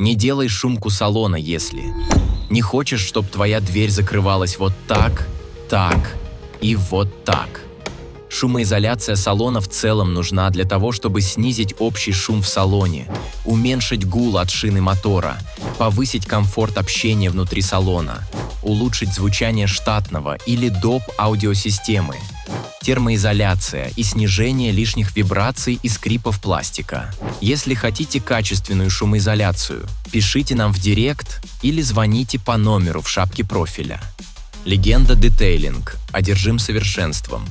Не делай шумку салона, если не хочешь, чтобы твоя дверь закрывалась вот так, так и вот так. Шумоизоляция салона в целом нужна для того, чтобы снизить общий шум в салоне, уменьшить гул от шины мотора, повысить комфорт общения внутри салона, улучшить звучание штатного или доп. Аудиосистемы, термоизоляция и снижение лишних вибраций и скрипов пластика. Если хотите качественную шумоизоляцию, пишите нам в директ или звоните по номеру в шапке профиля. Легенда Детейлинг. Одержим совершенством.